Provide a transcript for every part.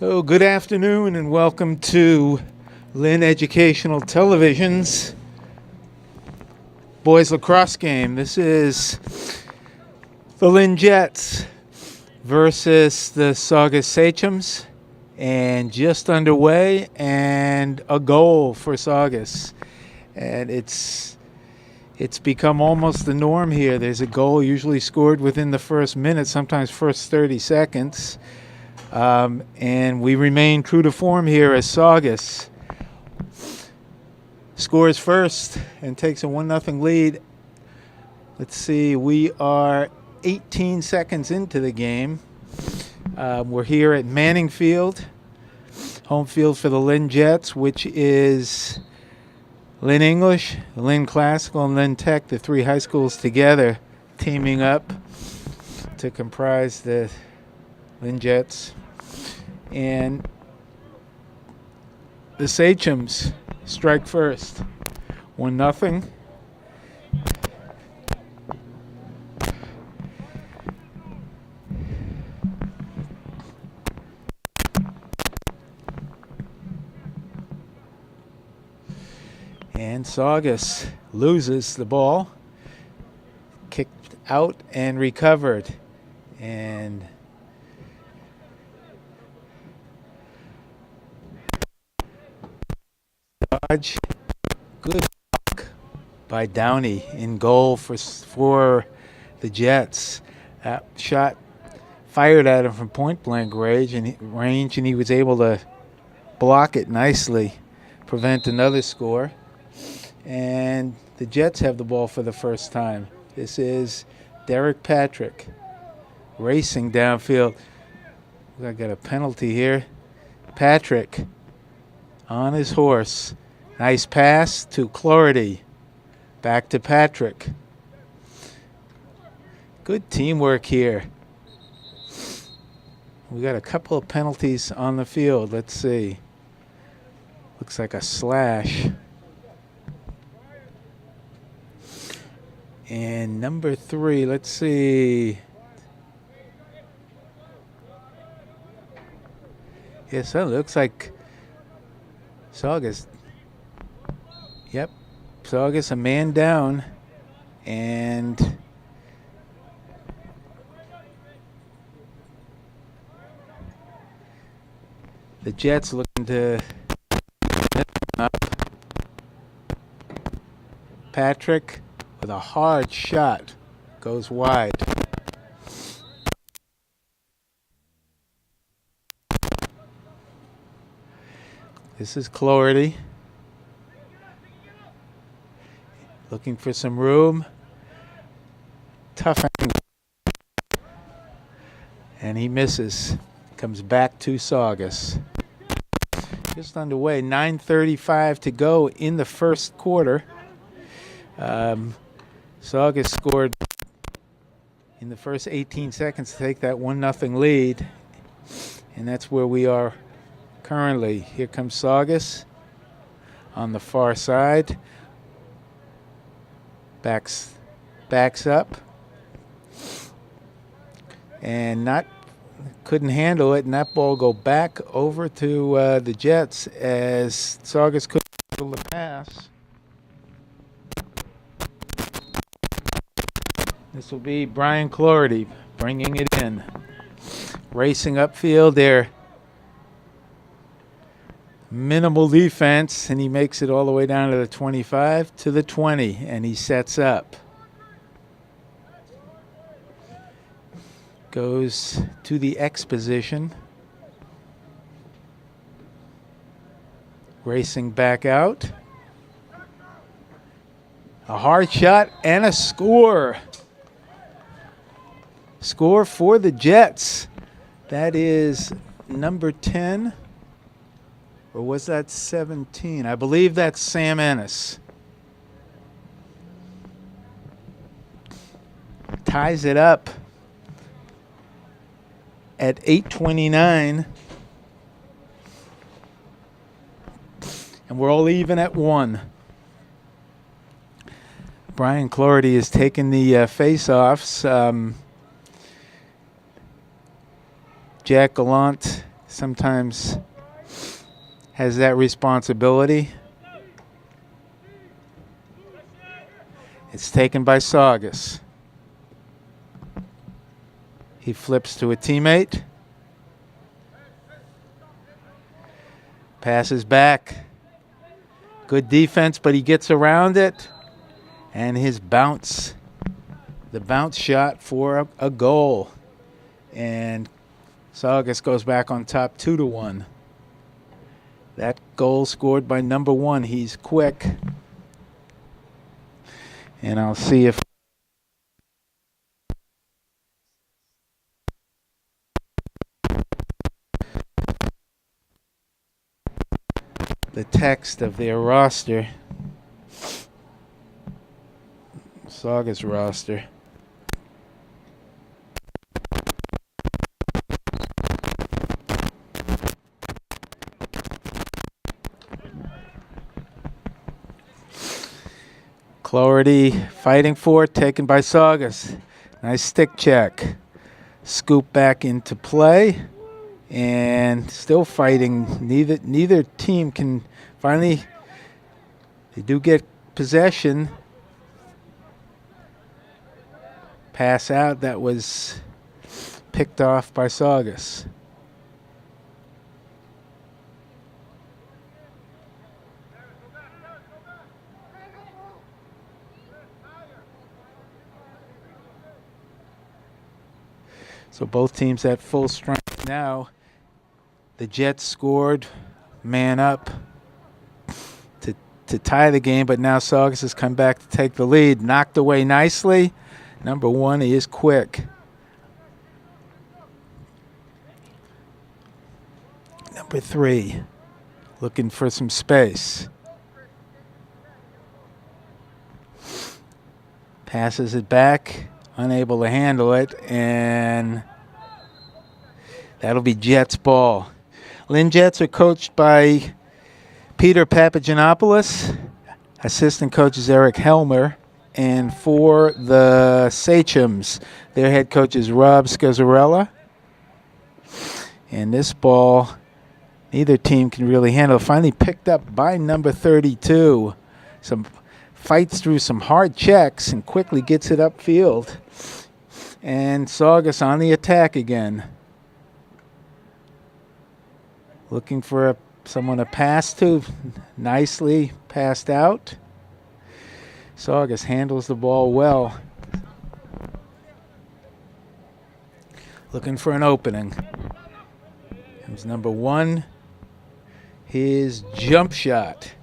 So good afternoon and welcome to Lynn Educational Television's boys lacrosse game. This is the Lynn Jets versus the Saugus Sachems, and just underway and a goal for Saugus. And it's become almost the norm here. There's a goal usually scored within the first minute, sometimes first 30 seconds. And we remain true to form here as Saugus scores first and takes a 1-0 lead. Let's see, we are 18 seconds into the game. We're here at Manning Field, home field for the Lynn Jets, which is Lynn English, Lynn Classical, and Lynn Tech, the three high schools together, teaming up to comprise the Lynn Jets. And the Sachems strike first, 1-0. And Saugus loses the ball, kicked out and recovered. And good block by Downey in goal for the Jets. That shot fired at him from point-blank range, and he was able to block it nicely, prevent another score. And the Jets have the ball for the first time. This is Derek Patrick racing downfield. I got a penalty here. Patrick on his horse. Nice pass to Clarity. Back to Patrick. Good teamwork here. We got a couple of penalties on the field. Let's see. Looks like a slash. And number 3, let's see. Yes, that looks like Saugus. Yep, Saugus a man down, and the Jets looking to up. Patrick with a hard shot goes wide. This is Clarity. Looking for some room. Tough angle. And he misses. Comes back to Saugus. Just underway. 9:35 to go in the first quarter. Saugus scored in the first 18 seconds to take that 1-0 lead. And that's where we are currently. Here comes Saugus on the far side. Backs up. And couldn't handle it, and that ball go back over to the Jets as Saugus couldn't handle the pass. This will be Brian Clarity bringing it in. Racing upfield there. Minimal defense, and he makes it all the way down to the 25 to the 20, and he sets up. Goes to the X position. Racing back out. A hard shot and a score. Score for the Jets. That is number 10. Or was that 17? I believe that's Sam Ennis. Ties it up at 8:29. And we're all even at 1. Brian Clarity is taking the face-offs. Jack Gallant sometimes has that responsibility. It's taken by Saugus. He flips to a teammate. Passes back. Good defense, but he gets around it. And his bounce, the bounce shot for a goal. And Saugus goes back on top 2-1. That goal scored by number 1. He's quick. And I'll see if the text of their roster, Saugus roster. Clarity fighting for it, taken by Saugus. Nice stick check. Scoop back into play. And still fighting. Neither team can finally. They do get possession. Pass out that was picked off by Saugus. So both teams at full strength now. The Jets scored, man up to tie the game, but now Saugus has come back to take the lead. Knocked away nicely. Number 1, he is quick. Number 3, looking for some space. Passes it back, unable to handle it, and that'll be Jets ball. Lynn Jets are coached by Peter Papagiannopoulos. Assistant coach is Eric Helmer. And for the Sachems, their head coach is Rob Scazzarella. And this ball, neither team can really handle. Finally picked up by number 32. Some fights through some hard checks and quickly gets it upfield. And Saugus on the attack again. Looking for someone to pass to. Nicely passed out. Saugus handles the ball well. Looking for an opening. Here's number 1. His jump shot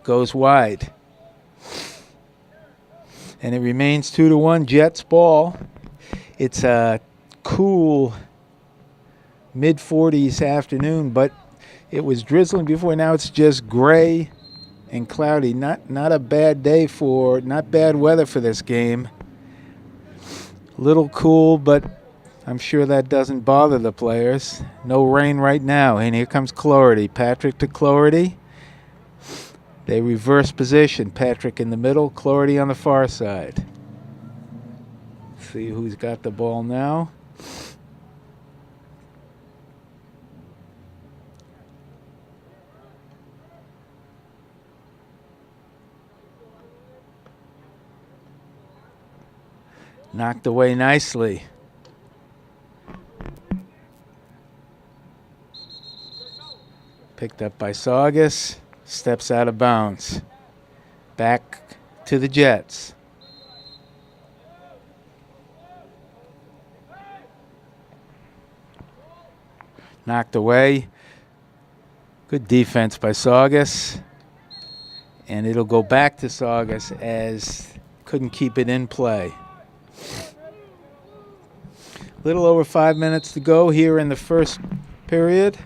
goes wide. And it remains 2-1, Jets ball. It's a cool mid-40s afternoon, but it was drizzling before. Now it's just gray and cloudy. Not a bad day not bad weather for this game. A little cool, but I'm sure that doesn't bother the players. No rain right now, and here comes Clarity. Patrick to Clarity. They reverse position. Patrick in the middle, Clarity on the far side. See who's got the ball now. Knocked away nicely. Picked up by Saugus. Steps out of bounds. Back to the Jets. Knocked away. Good defense by Saugus. And it'll go back to Saugus as couldn't keep it in play. Little over 5 minutes to go here in the first period.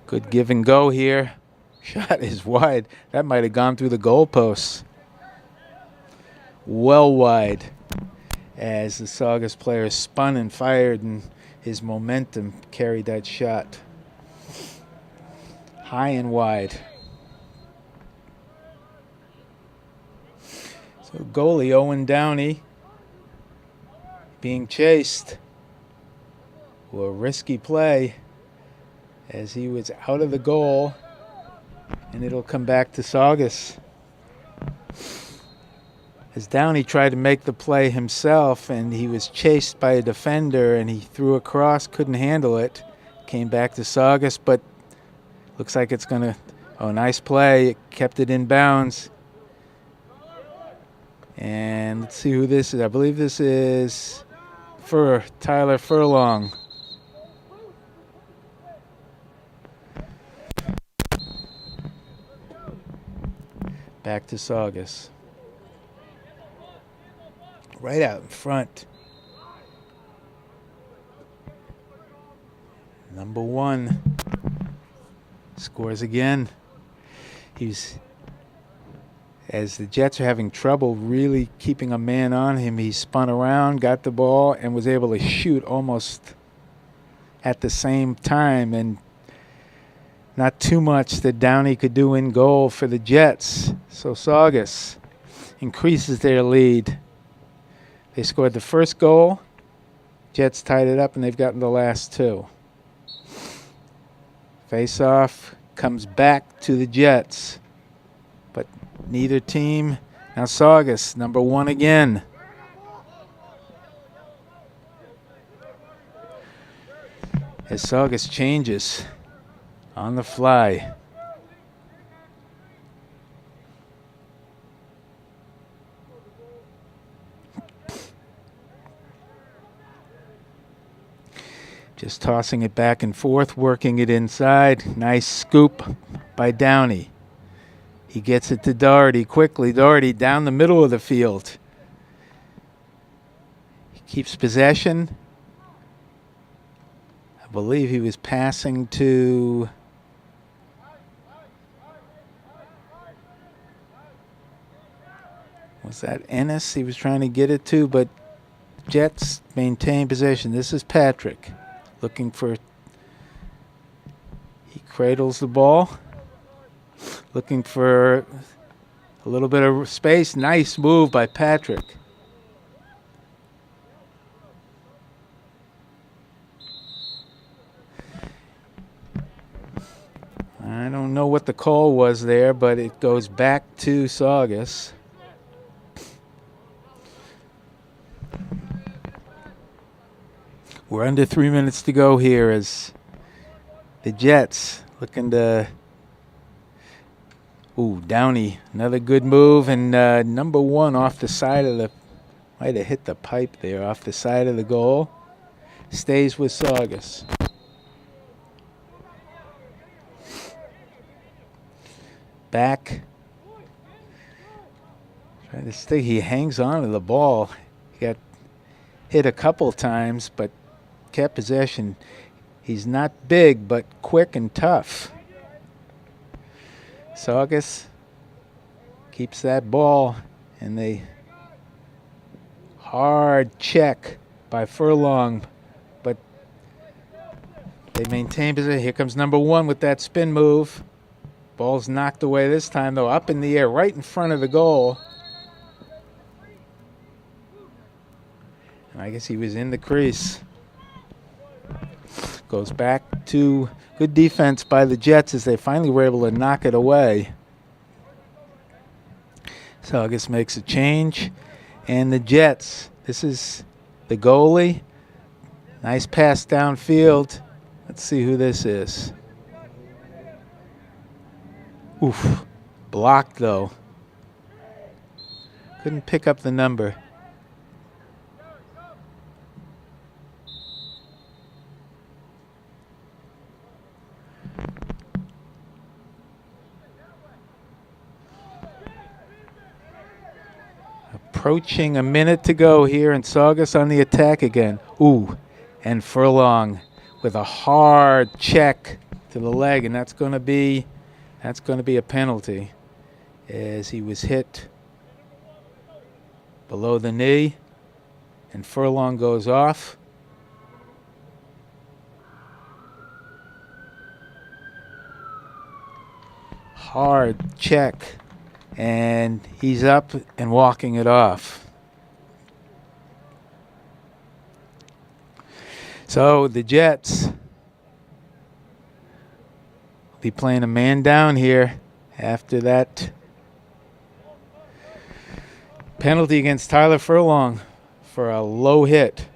Good give and go here. Shot is wide. That might have gone through the goalposts. Well wide as the Saugus player spun and fired, and his momentum carried that shot. High and wide. So goalie Owen Downey being chased. A risky play as he was out of the goal, and it'll come back to Saugus. As Downey tried to make the play himself, and he was chased by a defender, and he threw across, couldn't handle it. Came back to Saugus, but looks like it's going to... Oh, nice play. It kept it in bounds. And let's see who this is. I believe this is Tyler Furlong. Back to Saugus. Right out in front. Number 1 scores again. As the Jets are having trouble really keeping a man on him, he spun around, got the ball, and was able to shoot almost at the same time. And not too much that Downey could do in goal for the Jets. So Saugus increases their lead. They scored the first goal. Jets tied it up, and they've gotten the last 2. Face-off comes back to the Jets. But neither team. Now Saugus, number 1 again. As Saugus changes on the fly. Just tossing it back and forth, working it inside. Nice scoop by Downey. He gets it to Doherty quickly. Doherty down the middle of the field. He keeps possession. I believe he was passing to... Was that Ennis he was trying to get it to? But Jets maintain possession. This is Patrick looking for... He cradles the ball. Looking for a little bit of space. Nice move by Patrick. I don't know what the call was there, but it goes back to Saugus. We're under 3 minutes to go here as the Jets looking to... Ooh, Downey, another good move, and number 1 off the side of the... Might have hit the pipe there off the side of the goal. Stays with Saugus. Back. Trying to stay. He hangs on to the ball. He got hit a couple times, but kept possession. He's not big, but quick and tough. Saugus keeps that ball, and they hard check by Furlong, but they maintain possession. Here comes number 1 with that spin move. Ball's knocked away this time, though, up in the air, right in front of the goal. And I guess he was in the crease. Goes back to good defense by the Jets as they finally were able to knock it away. Saugus makes a change. And the Jets, this is the goalie. Nice pass downfield. Let's see who this is. Oof. Blocked, though. Couldn't pick up the number. Approaching a minute to go here, and Saugus on the attack again. Ooh, and Furlong with a hard check to the leg, and that's going to be a penalty, as he was hit below the knee, and Furlong goes off. Hard check. And he's up and walking it off. So the Jets be playing a man down here after that penalty against Tyler Furlong for a low hit.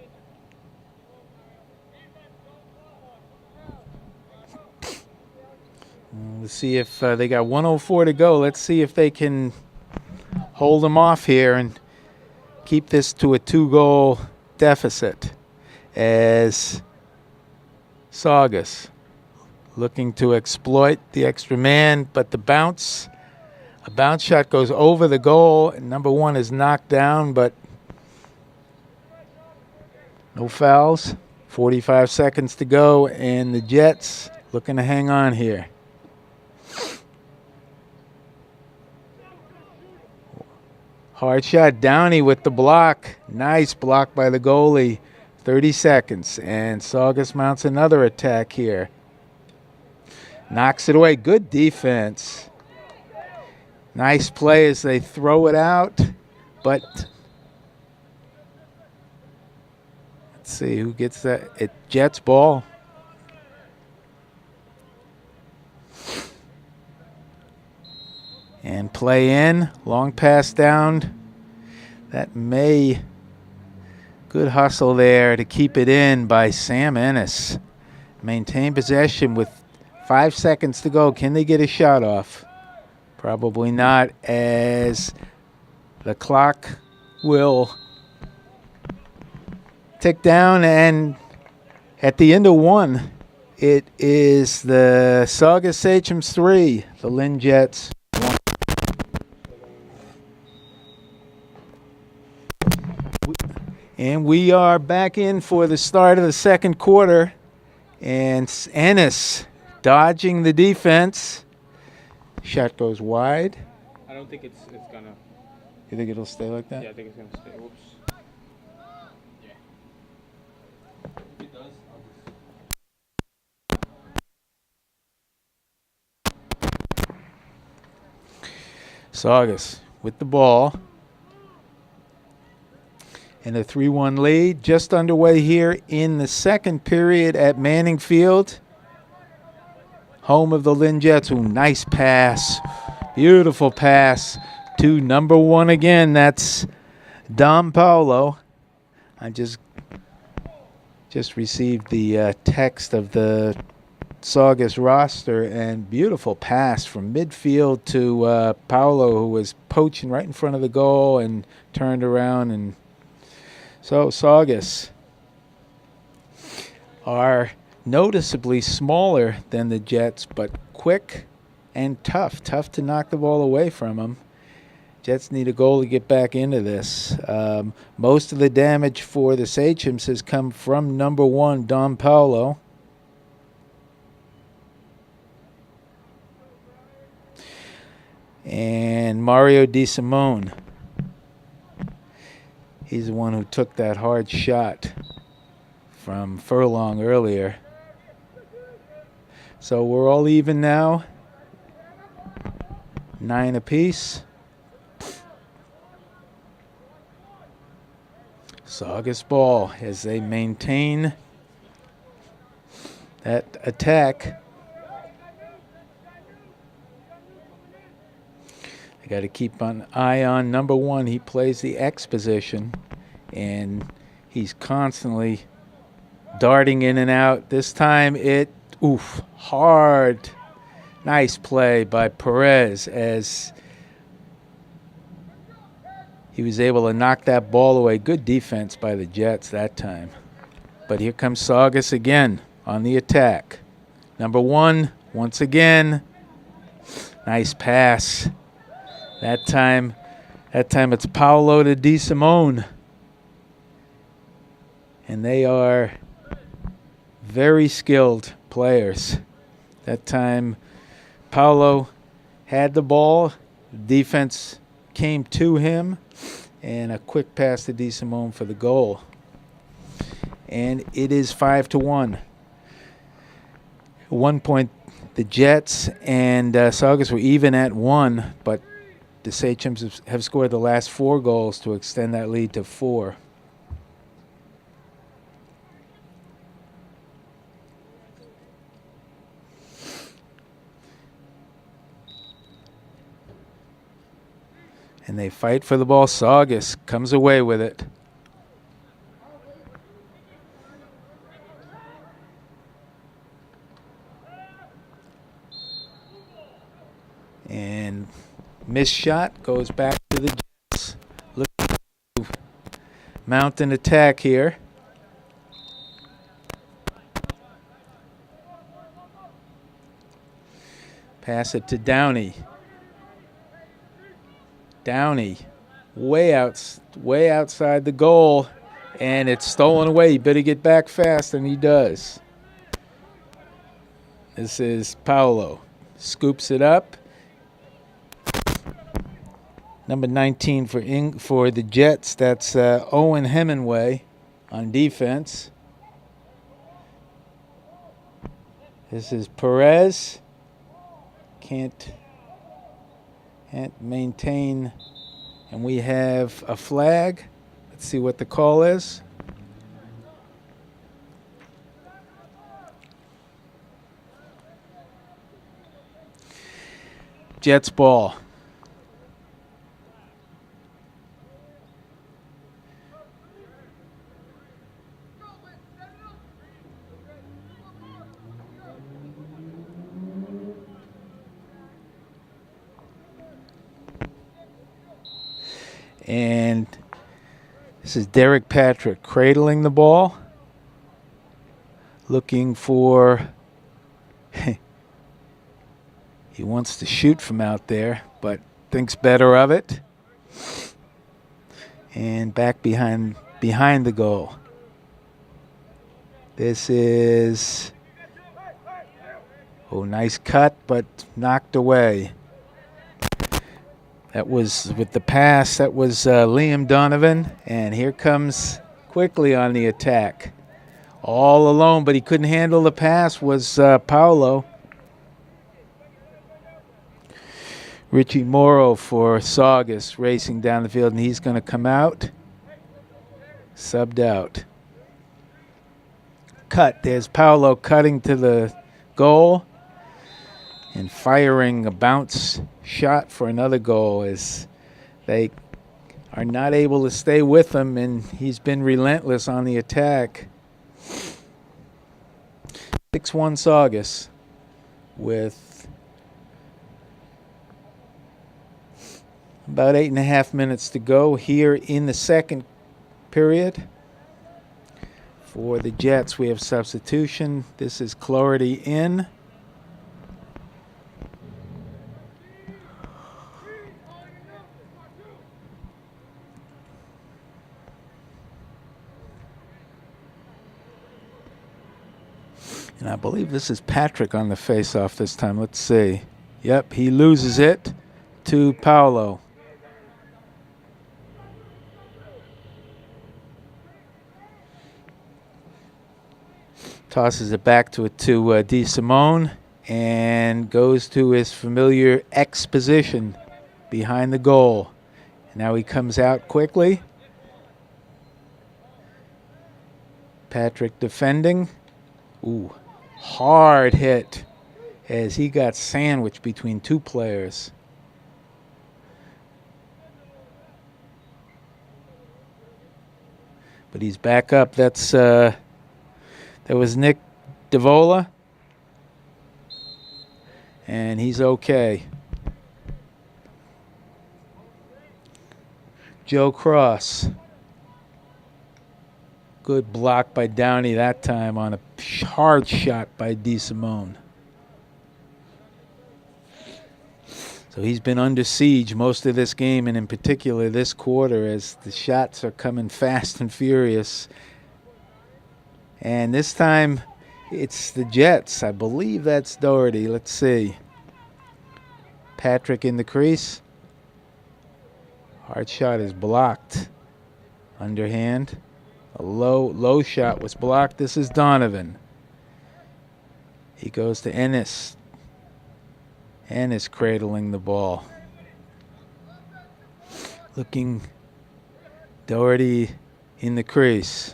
Let's see if they got 1:04 to go. Let's see if they can hold them off here and keep this to a 2-goal deficit, as Saugus looking to exploit the extra man, but a bounce shot goes over the goal, and number 1 is knocked down, but no fouls. 45 seconds to go, and the Jets looking to hang on here. Hard shot, Downey with the block. Nice block by the goalie. 30 seconds, and Saugus mounts another attack here. Knocks it away. Good defense. Nice play as they throw it out, but let's see who gets that. It's Jets ball. And play in. Long pass down. That may. Good hustle there to keep it in by Sam Ennis. Maintain possession with 5 seconds to go. Can they get a shot off? Probably not, as the clock will tick down, and at the end of 1, it is the Saugus Sachems 3, the Lynn Jets 1. And we are back in for the start of the second quarter, and Ennis dodging the defense. Shot goes wide. I don't think it's gonna. You think it'll stay like that? Yeah, I think it's gonna stay. Whoops. Yeah. If it does, Saugus with the ball. And a 3-1 lead just underway here in the second period at Manning Field, home of the Lynn Jets. Ooh, nice pass. Beautiful pass to number 1 again. That's Dom Paulo. I just received the text of the Saugus roster, and beautiful pass from midfield to Paulo, who was poaching right in front of the goal and turned around. And so Saugus are noticeably smaller than the Jets, but quick and tough to knock the ball away from them. Jets need a goal to get back into this. Most of the damage for the Sachems has come from number 1, Dom Paulo. And Mario DeSimone. He's the one who took that hard shot from Furlong earlier. So we're all even now. 9 apiece. Saugus ball as they maintain that attack. They got to keep an eye on number 1. He plays the X position, and he's constantly darting in and out. This time hard. Nice play by Perez as he was able to knock that ball away. Good defense by the Jets that time. But here comes Saugus again on the attack. Number 1, once again. Nice pass. That time it's Paulo to DeSimone. And they are very skilled players. That time Paulo had the ball. Defense came to him. And a quick pass to DeSimone for the goal. And it is 5-1. At one point, the Jets and Saugus were even at 1, but the Sachems have scored the last 4 goals to extend that lead to 4. And they fight for the ball. Saugus comes away with it. And missed shot goes back to the Jets. Looking to mount an attack here. Pass it to Downey. Downey way outside the goal, and it's stolen away. You better get back fast, and he does. This is Paolo. Scoops it up. Number 19 for the Jets, that's Owen Hemingway on defense. This is Perez. Can't maintain, and we have a flag. Let's see what the call is. Jets ball. And this is Derek Patrick cradling the ball, looking for, he wants to shoot from out there, but thinks better of it. And back behind the goal. This is, nice cut, but knocked away. That was with the pass. That was Liam Donovan. And here comes quickly on the attack. All alone, but he couldn't handle the pass, was Paolo. Richie Morrow for Saugus racing down the field, and he's going to come out. Subbed out. Cut. There's Paolo cutting to the goal and firing a bounce shot for another goal as they are not able to stay with him, and he's been relentless on the attack. 6-1 Saugus with about 8.5 minutes to go here in the second period. For the Jets, we have substitution. This is Clarity in. And I believe this is Patrick on the face-off this time. Let's see. Yep, he loses it to Paolo. Tosses it back to D. Simone and goes to his familiar X position behind the goal. And now he comes out quickly. Patrick defending. Ooh. Hard hit as he got sandwiched between two players. But he's back up. That was Nick DeVola. And he's okay. Joe Cross. Good block by Downey that time on a hard shot by D. Simone. So he's been under siege most of this game, and in particular this quarter, as the shots are coming fast and furious. And this time it's the Jets. I believe that's Doherty. Let's see. Patrick in the crease. Hard shot is blocked. Underhand. A low shot was blocked. This is Donovan. He goes to Ennis. Ennis cradling the ball. Looking Doherty in the crease.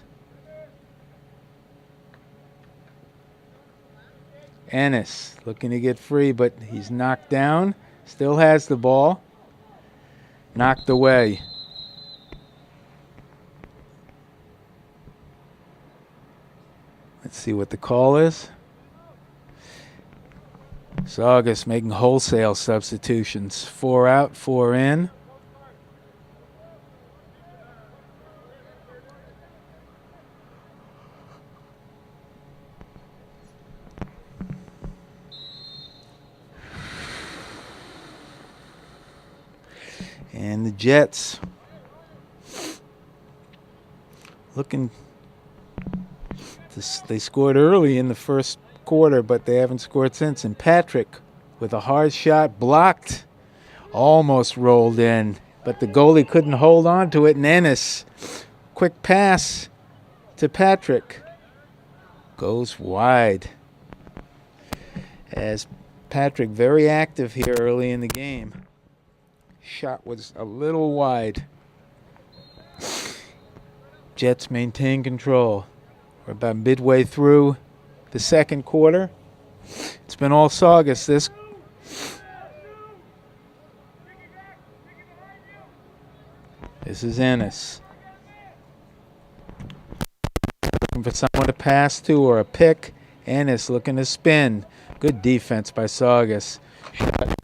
Ennis looking to get free, but he's knocked down. Still has the ball. knocked away. Let's see what the call is. Saugus making wholesale substitutions. 4 out, 4 in. And the Jets looking to, they scored early in the first quarter, but they haven't scored since. And Patrick with a hard shot blocked, almost rolled in, but the goalie couldn't hold on to it. And Ennis, quick pass to Patrick, goes wide. As Patrick very active here early in the game. Shot was a little wide. Jets maintain control. We're about midway through the second quarter. It's been all Saugus. This is Ennis. Looking for someone to pass to or a pick. Ennis looking to spin. Good defense by Saugus. Shot.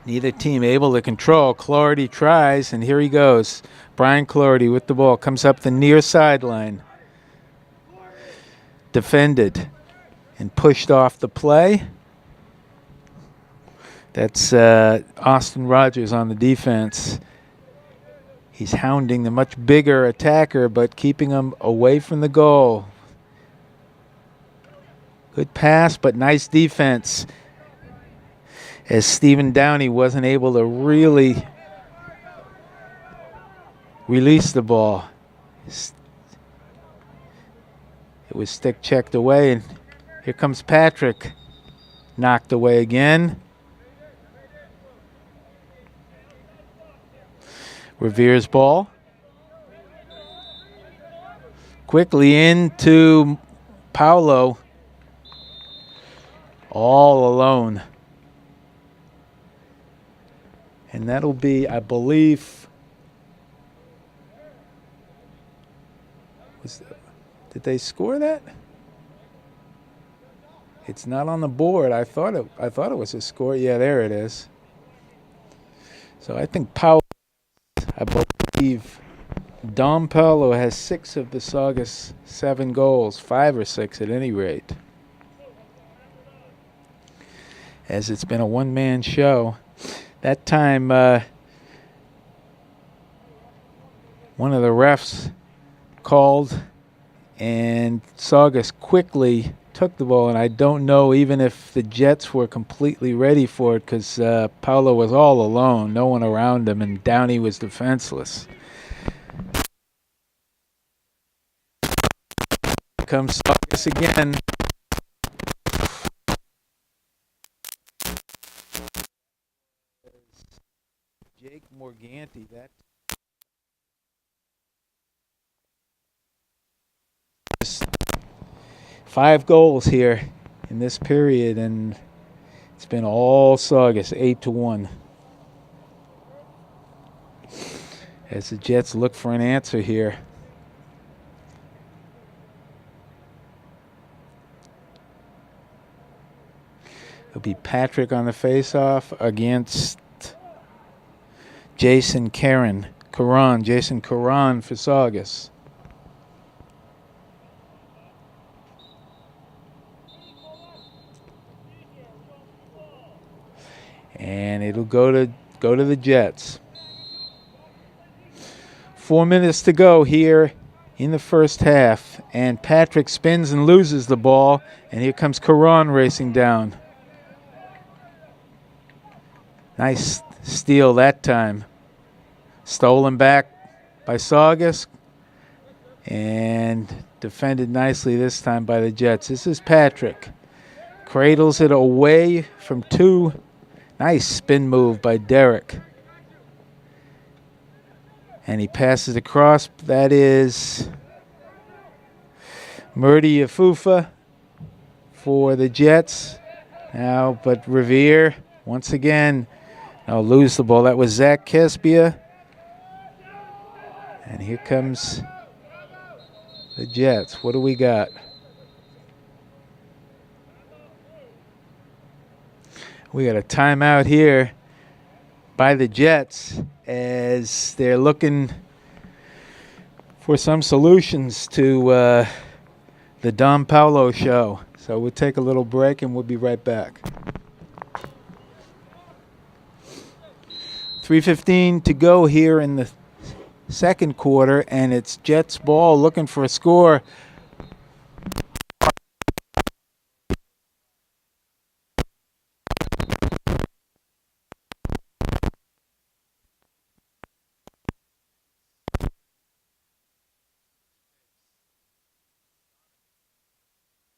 Neither team able to control. Clardy tries, and here he goes. Brian Clardy with the ball. Comes up the near sideline. Defended and pushed off the play. That's Austin Rogers on the defense. He's hounding the much bigger attacker, but keeping him away from the goal. Good pass, but nice defense. As Stephen Downey wasn't able to really release the ball. It was stick checked away, and here comes Patrick. Knocked away again. Revere's ball. Quickly into Paolo. All alone. And that'll be, I believe, did they score that? It's not on the board. I thought it was a score. Yeah, there it is. So I think Paolo, I believe Dom Paolo has 6 of the Saugus 7 goals, 5 or 6 at any rate. As it's been a one-man show. That time, one of the refs called, and Saugus quickly took the ball, and I don't know even if the Jets were completely ready for it because Paolo was all alone, no one around him, and Downey was defenseless. Comes Saugus again. Jake Morganti, that 5 goals here in this period, and it's been all Saugus, 8-1. As the Jets look for an answer here. It'll be Patrick on the faceoff against Jason Caron for Saugus. And it'll go to the Jets. 4 minutes to go here in the first half, and Patrick spins and loses the ball, and here comes Caron racing down. Nice steal that time. Stolen back by Saugus and defended nicely this time by the Jets. This is Patrick. Cradles it away from 2 Nice spin move by Derek. And he passes across. That is Murdy Afufa for the Jets. Now, but Revere, once again, I'll lose the ball. That was Zach Kespia. And here comes the Jets. What do we got? We got a timeout here by the Jets as they're looking for some solutions to the Don Paulo show. So we'll take a little break and we'll be right back. 3:15 to go here in the second quarter, and it's Jets ball looking for a score.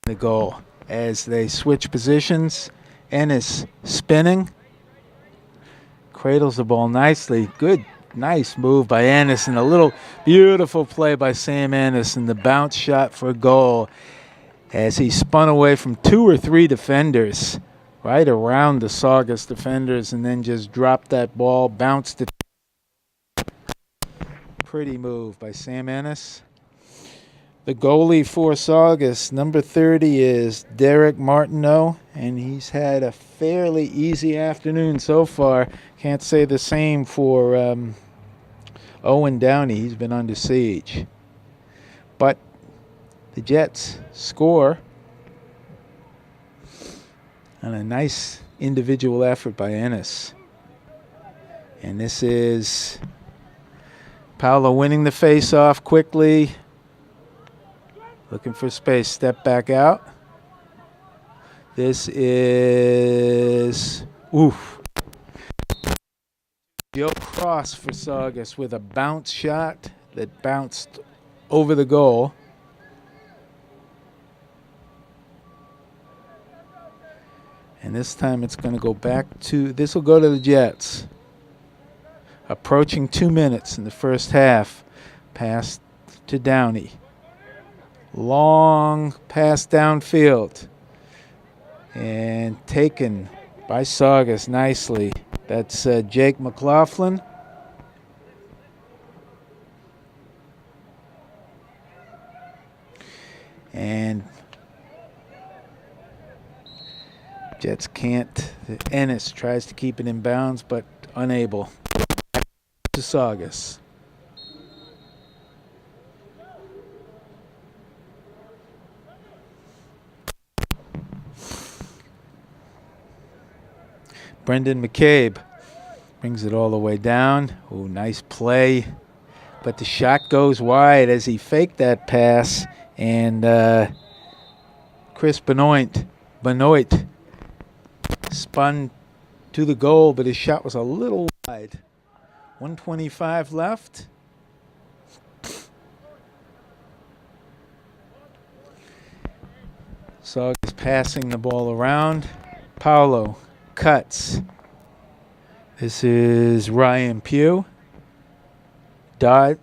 The goal as they switch positions. Ennis spinning. Cradles the ball nicely. Good, nice move by Ennis, and a little beautiful play by Sam Ennis, and the bounce shot for a goal as he spun away from 2 or 3 defenders right around the Saugus defenders and then just dropped that ball, bounced it. Pretty move by Sam Ennis. The goalie for Saugus, number 30, is Derek Martineau, and he's had a fairly easy afternoon so far. Can't say the same for Owen Downey. He's been under siege. But the Jets score on a nice individual effort by Ennis. And this is Paulo winning the face-off quickly. Looking for space, step back out. This is, Joe Cross for Saugus with a bounce shot that bounced over the goal. And this time it's going to go back to, this will go to the Jets. Approaching 2 minutes in the first half. Pass to Downey. Long pass downfield and taken by Saugus nicely. That's Jake McLaughlin. And Jets can't. Ennis tries to keep it in bounds, but unable. To Saugus. Brendan McCabe brings it all the way down. Oh, nice play. But the shot goes wide as he faked that pass. And Chris Benoit spun to the goal, but his shot was a little wide. 1:25 left. Saugus passing the ball around. Paulo cuts. This is Ryan Pugh. Dodge.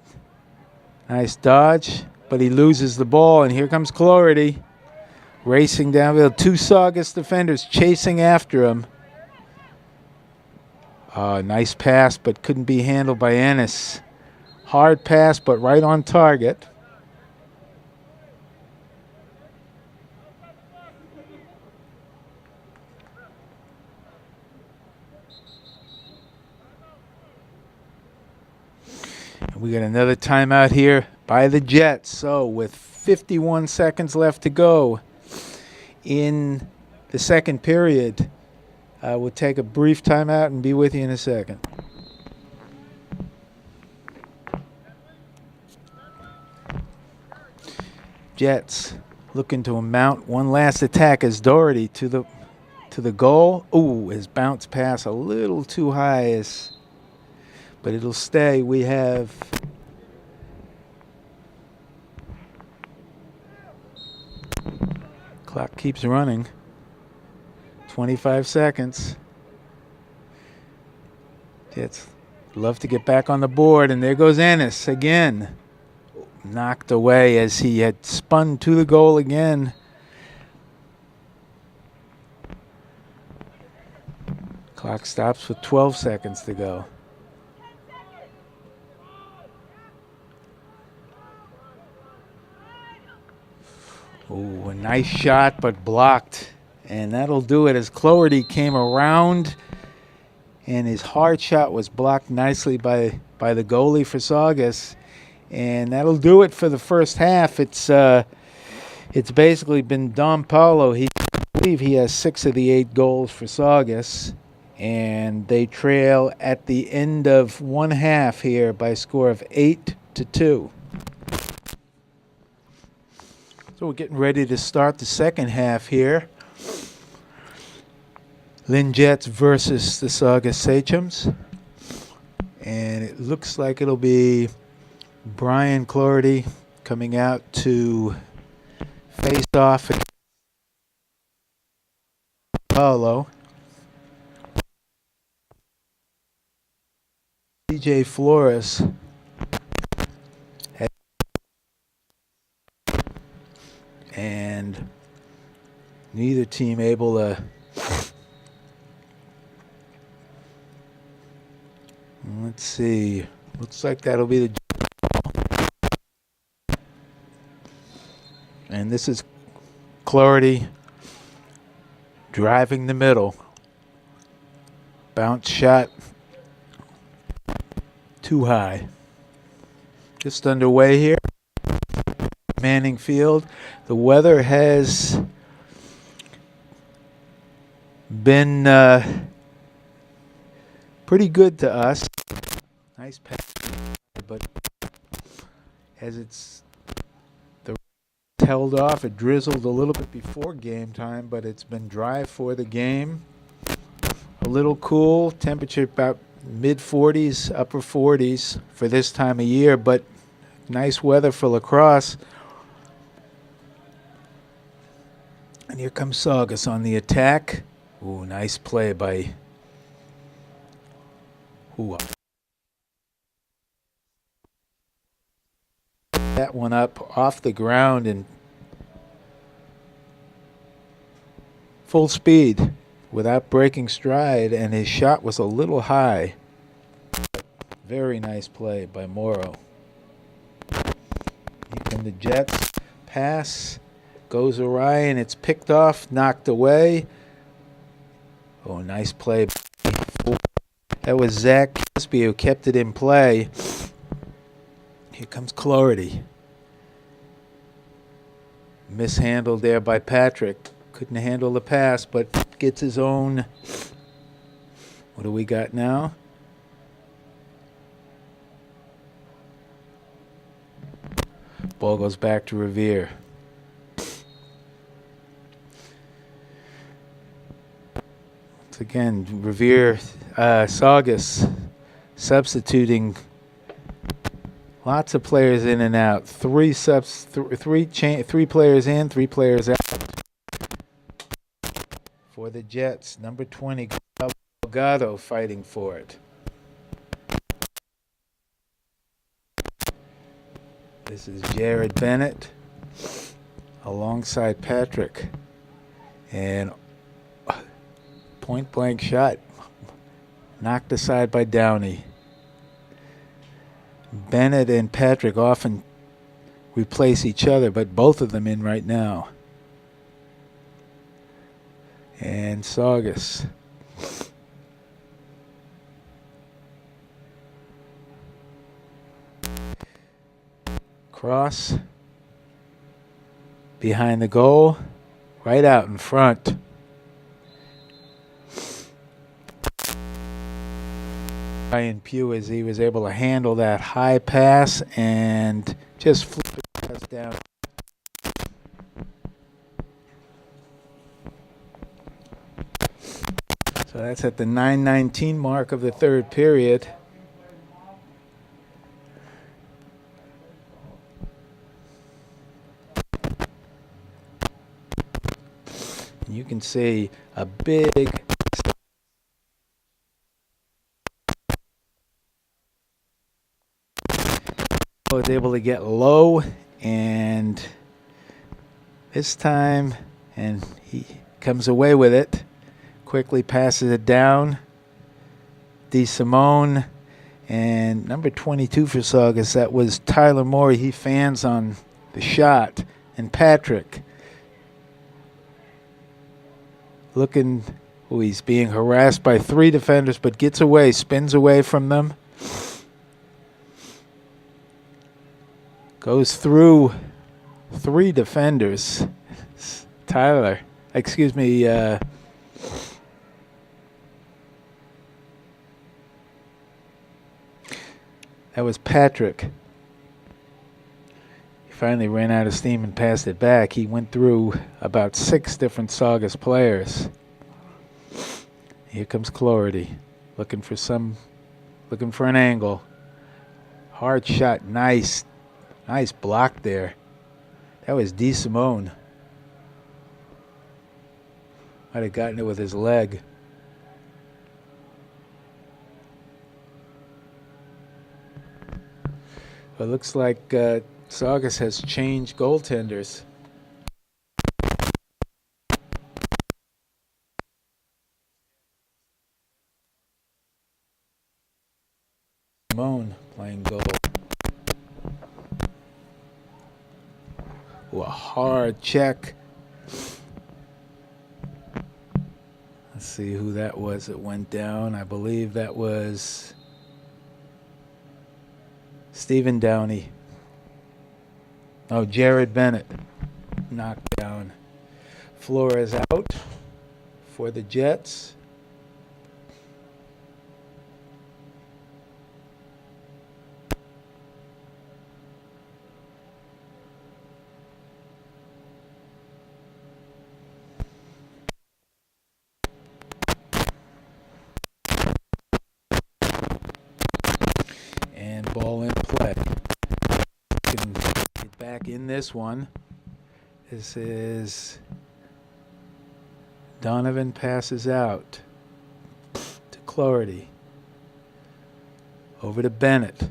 Nice dodge, but he loses the ball, and here comes Clarity. Racing downfield. 2 Saugus defenders chasing after him. Nice pass, but couldn't be handled by Ennis. Hard pass, but right on target. We got another timeout here by the Jets. So with 51 seconds left to go in the second period, we'll take a brief timeout and be with you in a second. Jets looking to mount one last attack as Doherty to the goal. Ooh, his bounce pass a little too high, but it'll stay. We have clock keeps running. 25 seconds. Jets love to get back on the board, and there goes Ennis again. Knocked away as he had spun to the goal again. Clock stops with 12 seconds to go. Ooh, a nice shot, but blocked. And that'll do it as Cloherty came around, and his hard shot was blocked nicely by the goalie for Saugus. And that'll do it for the first half. It's basically been Don Paulo. I believe he has 6 of the 8 goals for Saugus. And they trail at the end of one half here by a score of 8-2. So we're getting ready to start the second half here. Lynn Jets versus the Saugus Sachems. And it looks like it'll be Brian Cloherty coming out to face off against Paulo. DJ Flores and neither team able to. Let's see. Looks like that'll be the. And this is Cloherty driving the middle. Bounce shot too high. Just underway here. Manning Field. The weather has been pretty good to us. Nice pass, but as it's held off, it drizzled a little bit before game time, but it's been dry for the game. A little cool, temperature about mid-40s, upper 40s for this time of year, but nice weather for lacrosse. And here comes Saugus on the attack. Ooh, nice play by that one up off the ground and full speed without breaking stride, and his shot was a little high. Very nice play by Morrow. Here come the Jets. Pass goes awry, and it's picked off, knocked away. Oh, nice play. That was Zach Kisby who kept it in play. Here comes Cloherty. Mishandled there by Patrick. Couldn't handle the pass, but gets his own. What do we got now? Ball goes back to Revere. Once again, Revere, Saugus substituting. Lots of players in and out. Three players in, 3 players out. For the Jets, number 20, Delgado fighting for it. This is Jared Bennett alongside Patrick. And point blank shot knocked aside by Downey. Bennett and Patrick often replace each other, but both of them in right now. And Saugus. Cross. Behind the goal. Right out in front. Ryan Pugh, as he was able to handle that high pass and just flip it down. So that's at the 9:19 mark of the third period. And you can see a big was able to get low, and this time, and he comes away with it. Quickly passes it down. DeSimone, and number 22 for Saugus, that was Tyler Morey. He fans on the shot. And Patrick looking, he's being harassed by 3 defenders, but gets away, spins away from them. Goes through 3 defenders. Tyler, excuse me, that was Patrick. He finally ran out of steam and passed it back. He went through about 6 different Saugus players. Here comes Clarity, looking for an angle. Hard shot, nice block there. That was DeSimone. Might have gotten it with his leg. It looks like Saugus has changed goaltenders. Simone playing goal. Ooh, a hard check. Let's see who that was that went down. I believe that was Stephen Downey. Oh, Jared Bennett knocked down. Flores out for the Jets. And ball in play. Can get back in this one. This is Donovan passes out to Clarity. Over to Bennett.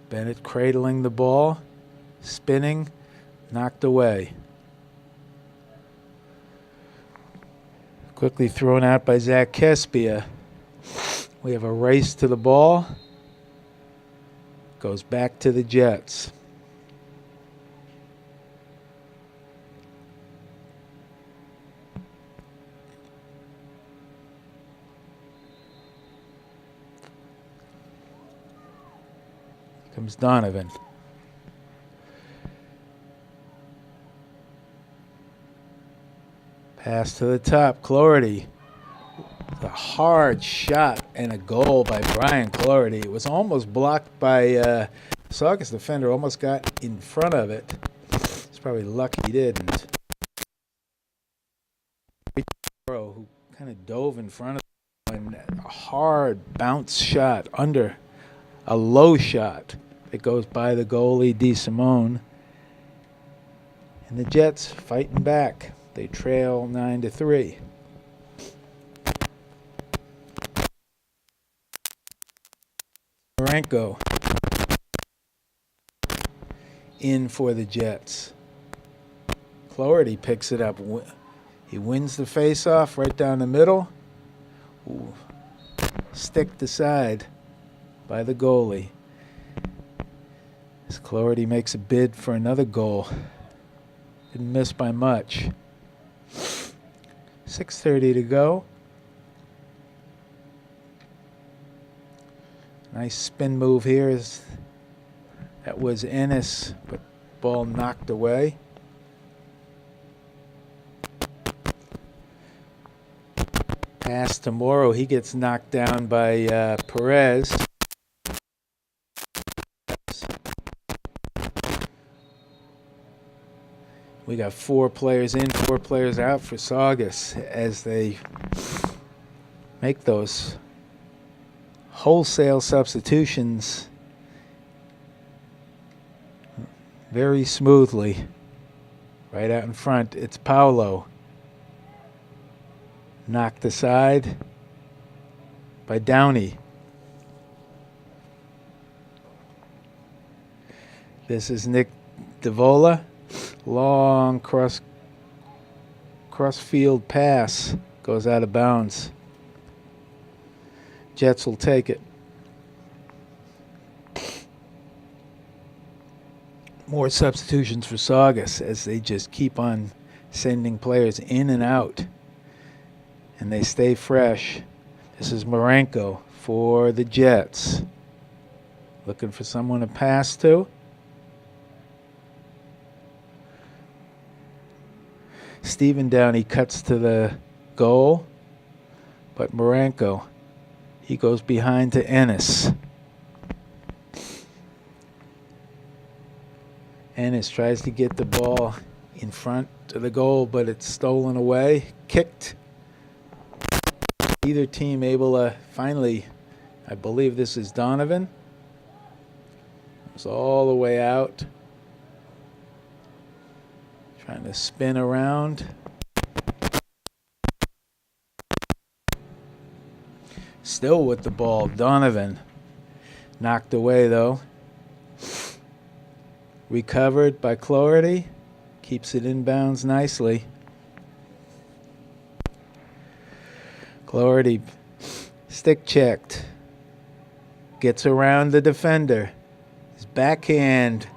Bennett cradling the ball, spinning, knocked away. Quickly thrown out by Zach Kespia. We have a race to the ball. Goes back to the Jets. Comes Donovan. Pass to the top. Clarity. A hard shot and a goal by Brian Clarity. It was almost blocked by Saugus defender. Almost got in front of it. It's probably lucky he didn't. Who kind of dove in front of him. And a hard bounce shot under a low shot that goes by the goalie DeSimone. And the Jets fighting back. They trail 9-3. Marenko in for the Jets. Clarity picks it up. He wins the face-off right down the middle. Ooh. Sticked aside by the goalie. As Clarity makes a bid for another goal. Didn't miss by much. 6:30 to go. Nice spin move here. That was Ennis, but ball knocked away. Pass to Morrow. He gets knocked down by Perez. We got 4 players in, 4 players out for Saugus as they make those wholesale substitutions very smoothly. Right out in front, it's Paolo. Knocked aside by Downey. This is Nick DeVola. Long cross-field pass. Goes out of bounds. Jets will take it. More substitutions for Saugus as they just keep on sending players in and out. And they stay fresh. This is Marenko for the Jets. Looking for someone to pass to. Stephen Downey cuts to the goal. But Marenko, he goes behind to Ennis. Ennis tries to get the ball in front of the goal, but it's stolen away. Kicked. Either team able to finally, I believe this is Donovan. It's all the way out. Trying to spin around. Still with the ball, Donovan. Knocked away though. Recovered by Clarity. Keeps it inbounds nicely. Clarity stick checked. Gets around the defender. His backhand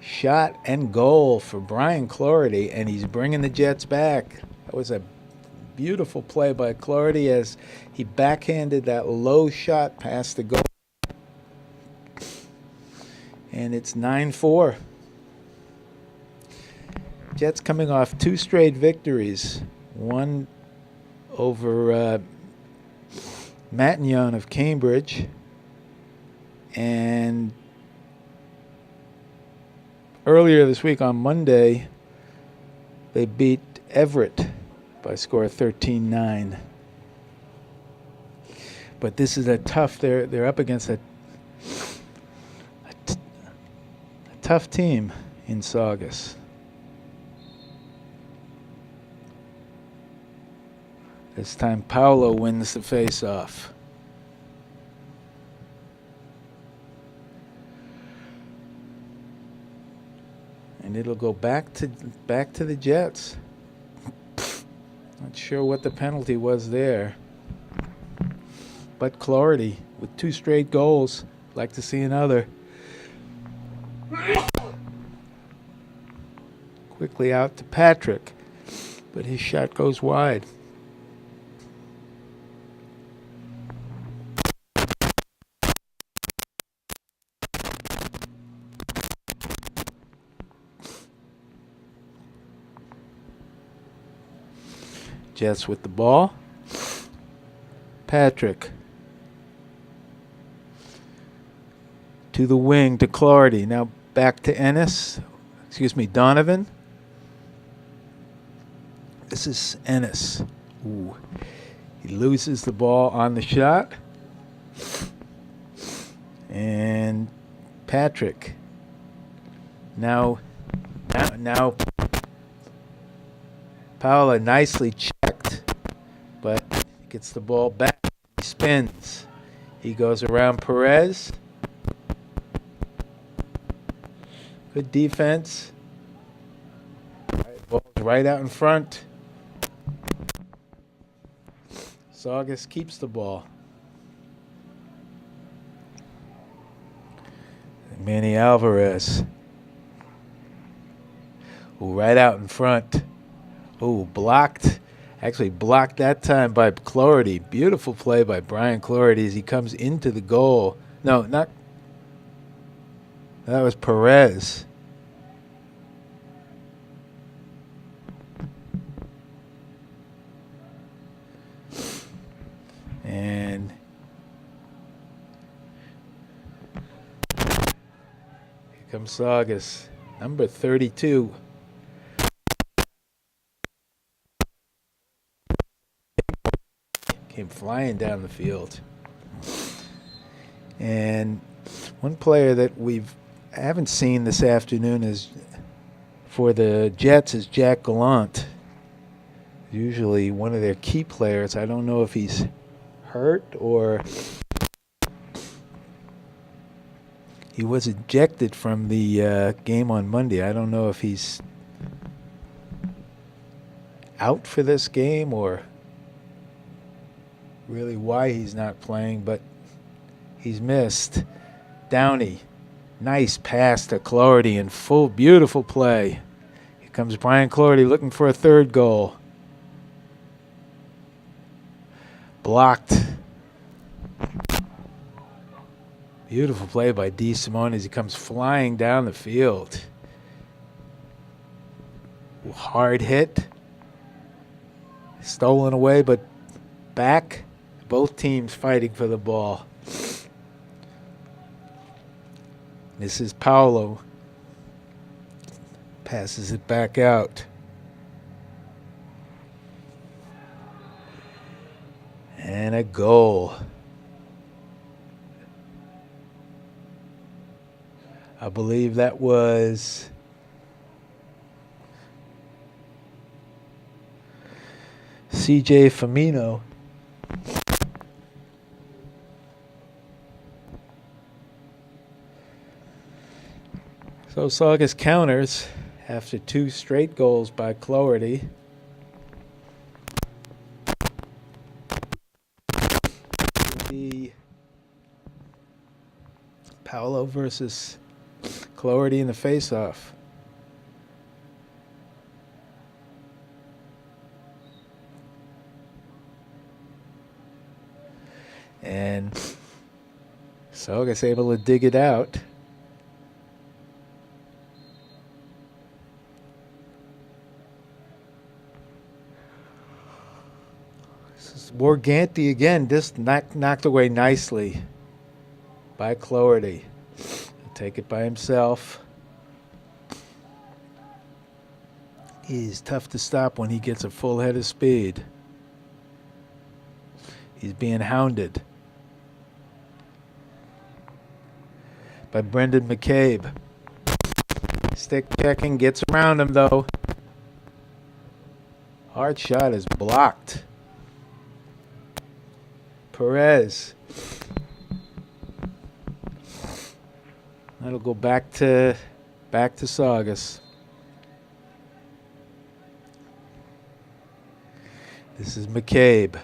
shot and goal for Brian Clarity, and he's bringing the Jets back. That was a beautiful play by Clarity as he backhanded that low shot past the goal. And it's 9-4. Jets coming off 2 straight victories. One over Matignon of Cambridge, and earlier this week on Monday, they beat Everett by a score of 13-9. But this is a tough. They're up against a tough team in Saugus. This time Paolo wins the face-off. And it'll go back to the Jets. Not sure what the penalty was there. But Clarity with 2 straight goals. Like to see another. Quickly out to Patrick. But his shot goes wide. Jets with the ball. Patrick. To the wing to Clarity. Now back to Ennis. Donovan. This is Ennis. Ooh. He loses the ball on the shot. And Patrick. Now Paola nicely checked, but gets the ball back. He spins. He goes around Perez. Good defense. Ball's right out in front. Saugus keeps the ball. Manny Alvarez. Ooh, right out in front. Ooh, blocked. Actually blocked that time by Clarity. Beautiful play by Brian Clarity as he comes into the goal. No, not. That was Perez. And here comes Saugus, number 32. Came flying down the field. And one player that I haven't seen this afternoon is for the Jets is Jack Gallant. Usually one of their key players. I don't know if he's hurt or He was ejected from the game on Monday. I don't know if he's out for this game or really why he's not playing, but he's missed. Downey, nice pass to Clardy in full, beautiful play. Here comes Brian Clardy looking for a third goal. Blocked. Beautiful play by D. Simone as he comes flying down the field. Hard hit. Stolen away, but back. Both teams fighting for the ball. This is Paolo. Passes it back out. And a goal. I believe that was C.J. Firmino. So Saugus counters after 2 straight goals by Clardy. The Paolo versus Clardy in the face-off. And Saugus able to dig it out. This is Morganti again, just knocked away nicely by Clardy. Take it by himself. He's tough to stop when he gets a full head of speed. He's being hounded by Brendan McCabe. Stick checking, gets around him though. Hard shot is blocked. Perez. That'll go back to Saugus. This is McCabe.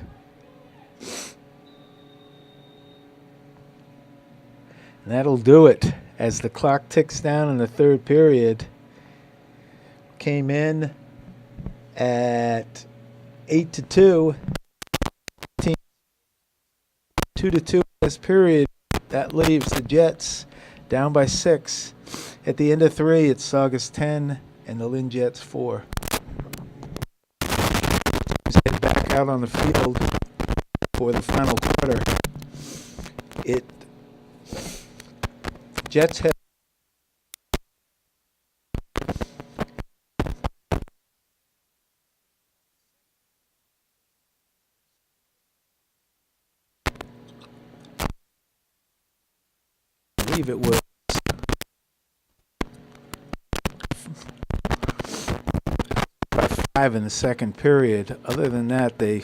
And that'll do it as the clock ticks down in the third period. Came in at 8-2. 2-2 this period. That leaves the Jets down by 6. At the end of 3, it's Saugus 10 and the Lynn Jets 4. Let's head back out on the field for the final quarter. Jets have I believe it was by 5 in the second period. Other than that, they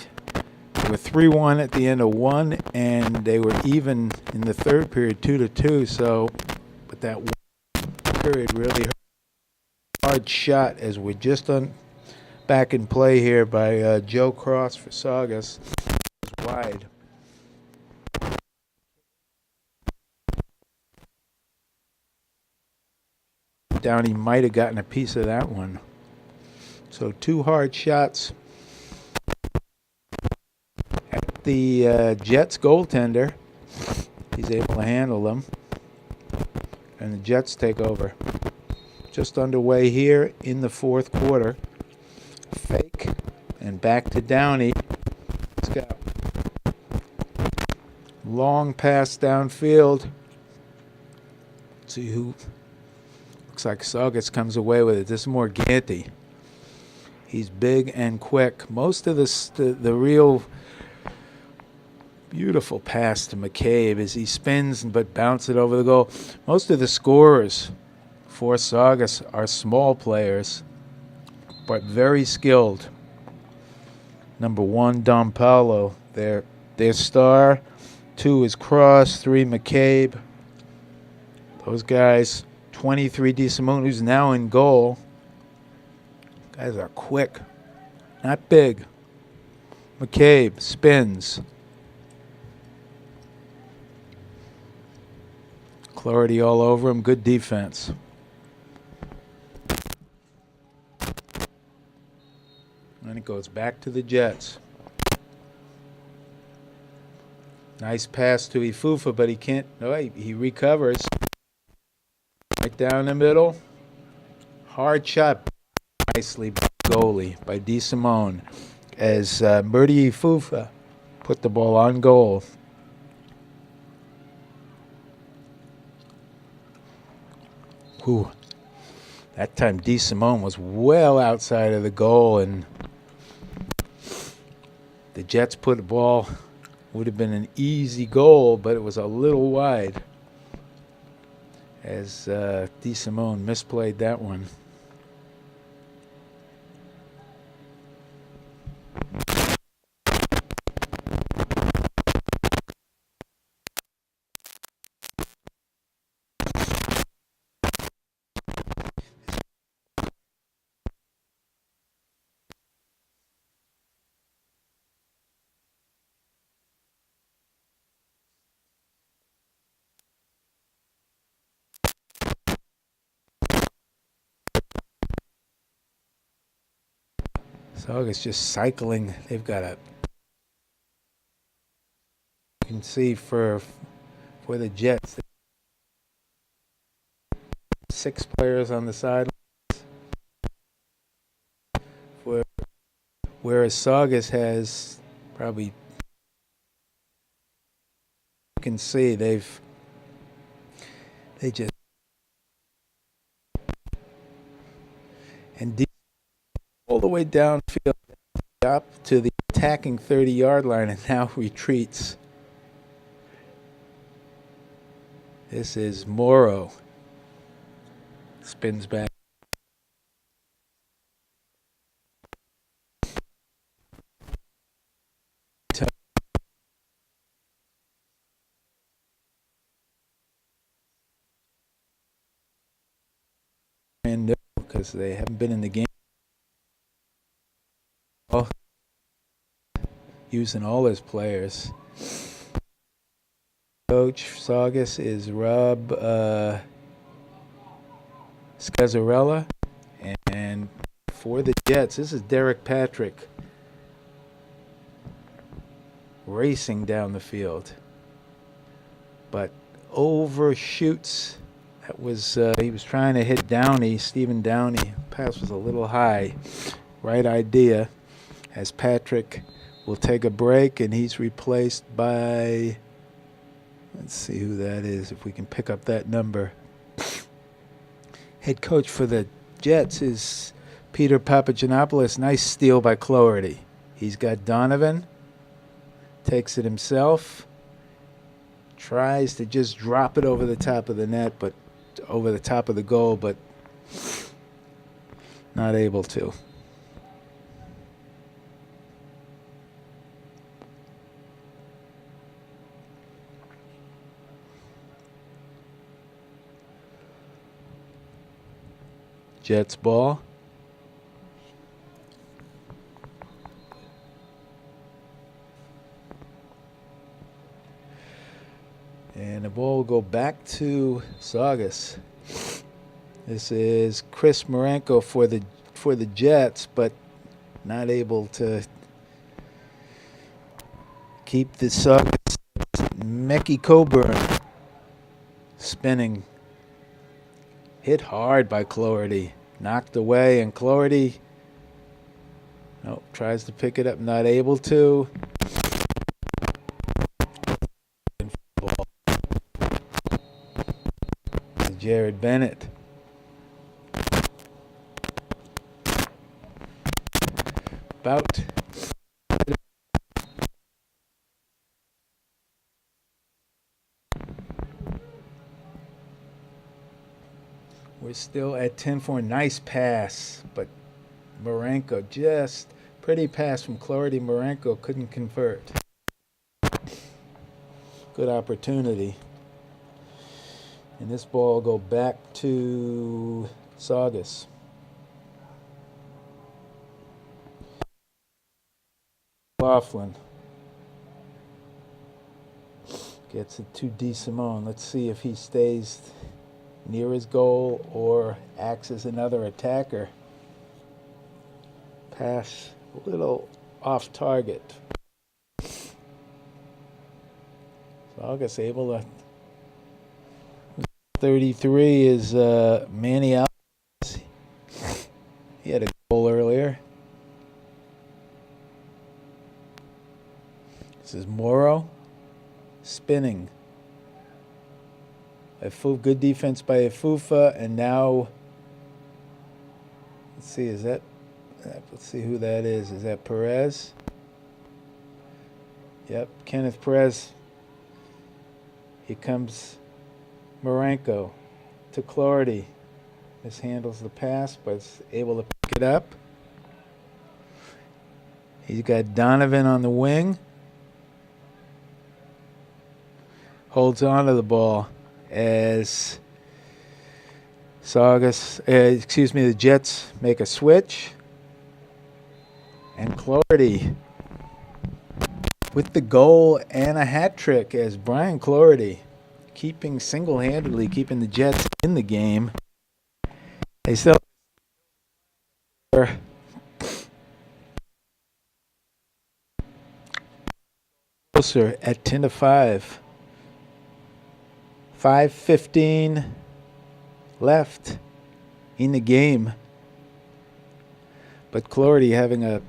were 3-1 at the end of 1, and they were even in the third period, 2-2. So, but that one period really hurt. Hard shot as we're just back in play here by Joe Cross for Saugus. It was wide. Downey might have gotten a piece of that one. So 2 hard shots at the Jets goaltender. He's able to handle them. And the Jets take over. Just underway here in the fourth quarter. Fake and back to Downey. He's got long pass downfield. Let's see who. Looks like Saugus comes away with it. This is Morganti. He's big and quick. Most of the real beautiful pass to McCabe as he spins but bounces it over the goal. Most of the scorers for Saugus are small players, but very skilled. Number 1, Dom Paulo, their star. 2 is Cross. 3, McCabe. Those guys, 23 DeSimone, who's now in goal. Guys are quick, not big. McCabe spins. Clarity all over him. Good defense. And it goes back to the Jets. Nice pass to Ifufa, but he can't. No, he recovers. Right down the middle. Hard shot. Nicely by goalie by DeSimone as Murdy Ifufa put the ball on goal. Whew. That time DeSimone was well outside of the goal, and the Jets put the ball. Would have been an easy goal, but it was a little wide as DeSimone misplayed that one. Saugus just cycling. They've got a. You can see for the Jets, 6 players on the sidelines. Whereas Saugus has probably. You can see they just and deep all the way downfield up to the attacking 30-yard line and now retreats. This is Morrow. Spins back. And no, because they haven't been in the game. Using all his players. Coach Saugus is Rob Scazzarella, and for the Jets, this is Derek Patrick racing down the field, but overshoots. That was he was trying to hit Downey, Stephen Downey. Pass was a little high. Right idea, as Patrick will take a break, and he's replaced by, let's see who that is, if we can pick up that number. Head coach for the Jets is Peter Papagiannopoulos. Nice steal by Cloherty. He's got Donovan, takes it himself, tries to just drop it over the top of the net, but over the top of the goal, but not able to. Jets ball. And the ball will go back to Saugus. This is Chris Marenko for the Jets, but not able to keep the Saugus. Mickey Coburn spinning. Hit hard by Cloherty. Knocked away, and Cloherty tries to pick it up, not able to. Jared Bennett. About we're still at 10-4. Nice pass, but Marenko just pretty pass from Cloherty. Marenko couldn't convert. Good opportunity. And this ball will go back to Saugus. Laughlin gets it to DeSimone. Let's see if he stays near his goal or acts as another attacker. Pass a little off target. Saugus able to. 33 is Manny Alvarez. He had a goal earlier. This is Morrow spinning. Good defense by Afufa, and now let's see, let's see who that is. Is that Perez? Yep, Kenneth Perez. Here comes Marenko to Clardy. Mishandles the pass, but is able to pick it up. He's got Donovan on the wing. Holds on to the ball as the Jets make a switch. And Clardy with the goal and a hat trick as Brian Clardy single-handedly keeping the Jets in the game. They still closer at 10-5. 5:15 left in the game. But Clardy having a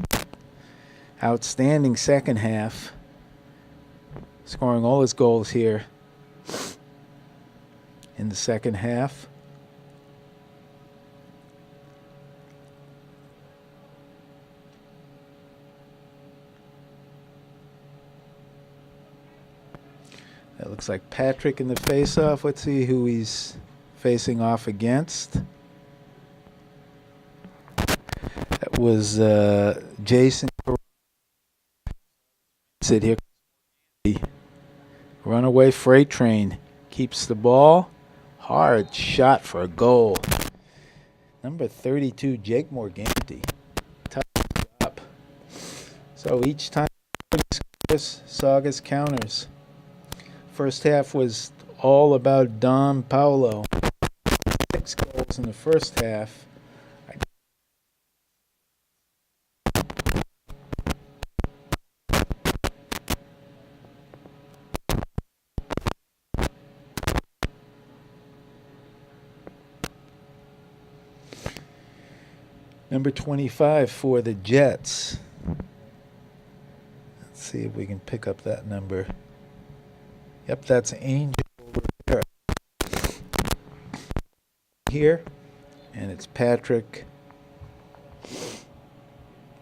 outstanding second half, scoring all his goals here in the second half. That looks like Patrick in the face-off. Let's see who he's facing off against. That was Jason. Sit here. Runaway freight train keeps the ball. Hard shot for a goal. Number 32, Jake Morganti. Tough up. So each time Saugus counters. First half was all about Dom Paulo. 6 goals in the first half. Number 25 for the Jets. Let's see if we can pick up that number. Yep, that's Angel Rivera here. And it's Patrick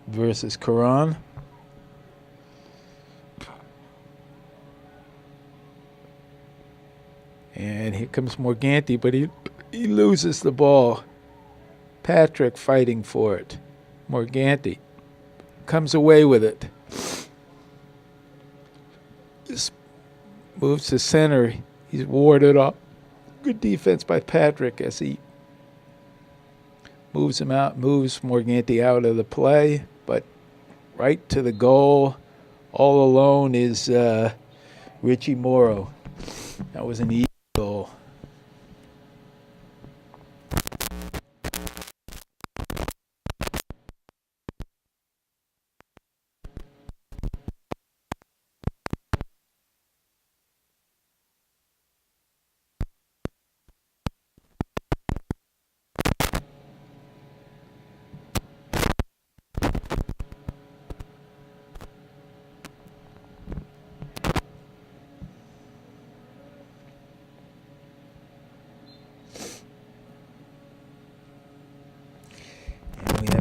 versus Karan. And here comes Morganti, but he loses the ball. Patrick fighting for it. Morganti comes away with it. Just moves to center. He's warded off. Good defense by Patrick as he moves Morganti out of the play, but right to the goal. All alone is Richie Morrow. That was an easy goal.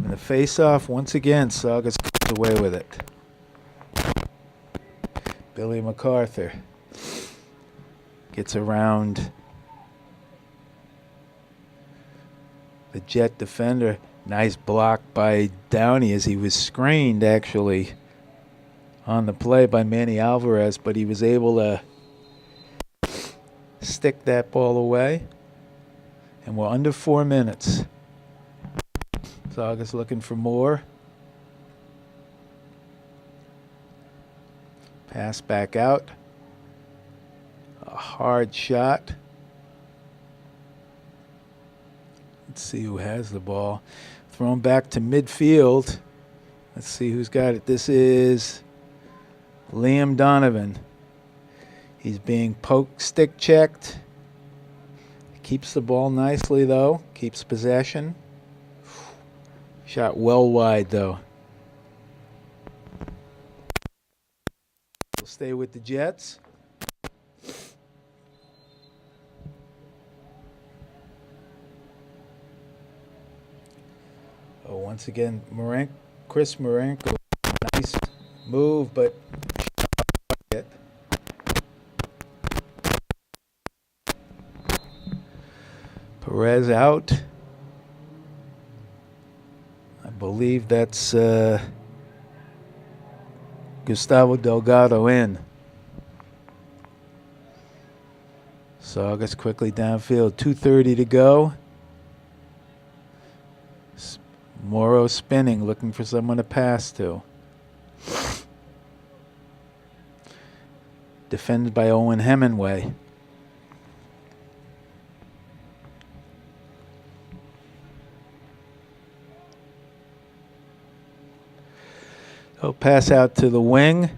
The face-off once again. Saugus comes away with it. Billy MacArthur gets around the Jet defender. Nice block by Downey as he was screened actually on the play by Manny Alvarez, but he was able to stick that ball away. And we're under 4 minutes. Saugus looking for more. Pass back out. A hard shot. Let's see who has the ball. Thrown back to midfield. Let's see who's got it. This is Liam Donovan. He's being stick checked. Keeps the ball nicely, though. Keeps possession. Shot well wide, though. We'll stay with the Jets. Oh, once again, Chris Marenko. Nice move, but it. Perez out. I believe that's Gustavo Delgado in. Saugus quickly downfield. 2:30 to go. Morrow spinning, looking for someone to pass to. Defended by Owen Hemingway. He'll pass out to the wing.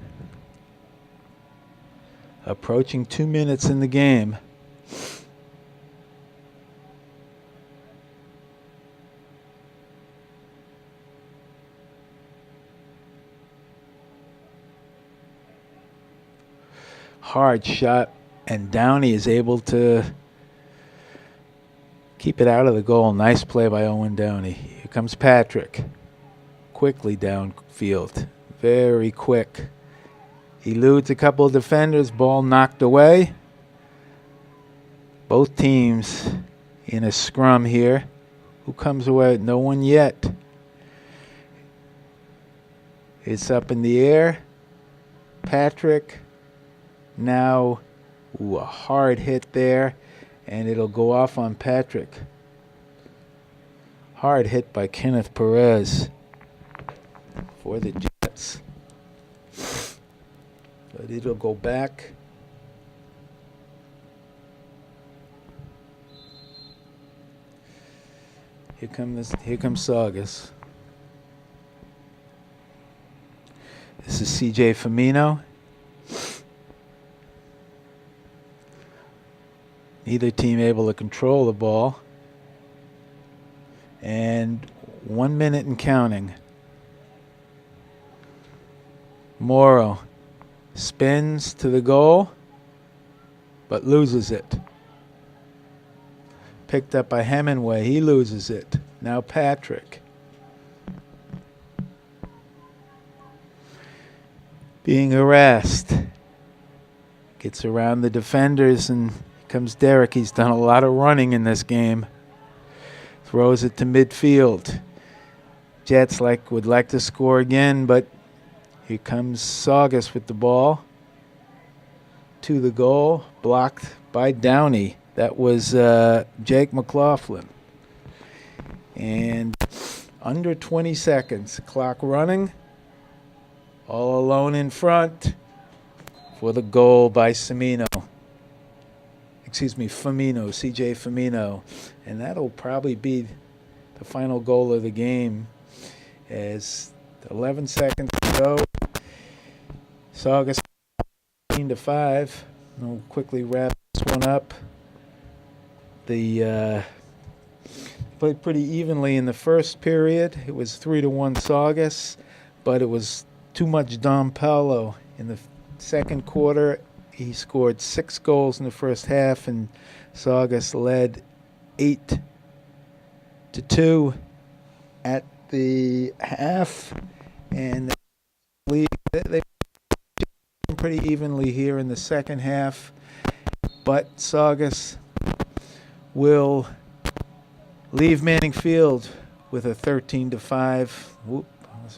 Approaching 2 minutes in the game. Hard shot, and Downey is able to keep it out of the goal. Nice play by Owen Downey. Here comes Patrick. Quickly downfield. Very quick. Eludes a couple of defenders. Ball knocked away. Both teams in a scrum here. Who comes away? No one yet. It's up in the air. Patrick. Now, a hard hit there, and it'll go off on Patrick. Hard hit by Kenneth Perez for the Jets. But it'll go back. Here comes Saugus. This is C.J. Firmino. Neither team able to control the ball. And 1 minute and counting. Morrow spins to the goal, but loses it. Picked up by Hemingway. He loses it. Now Patrick. Being harassed. Gets around the defenders, and comes Derek. He's done a lot of running in this game. Throws it to midfield. Jets would like to score again, but here comes Saugus with the ball. To the goal. Blocked by Downey. That was Jake McLaughlin. And under 20 seconds. Clock running. All alone in front for the goal by Firmino, C.J. Firmino. And that'll probably be the final goal of the game as 11 seconds to go. Saugus 15-5. We'll quickly wrap this one up. The played pretty evenly in the first period. It was 3-1 Saugus, but it was too much Dom Paulo in the second quarter. He scored 6 goals in the first half, and Saugus led 8-2 at the half. And they pretty evenly here in the second half, but Saugus will leave Manning Field with a 13-5. Whoop.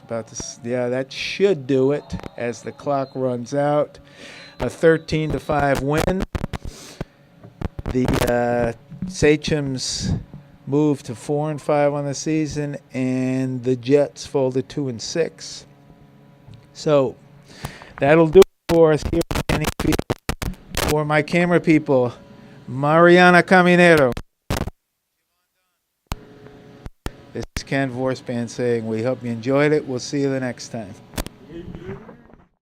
That should do it as the clock runs out. A 13-5 win. The Sachems moved to 4-5 on the season, and the Jets folded 2-6. So that'll do it for us here at Manning Field. For my camera people, Mariana Caminero. This is Ken Vorspan saying we hope you enjoyed it. We'll see you the next time.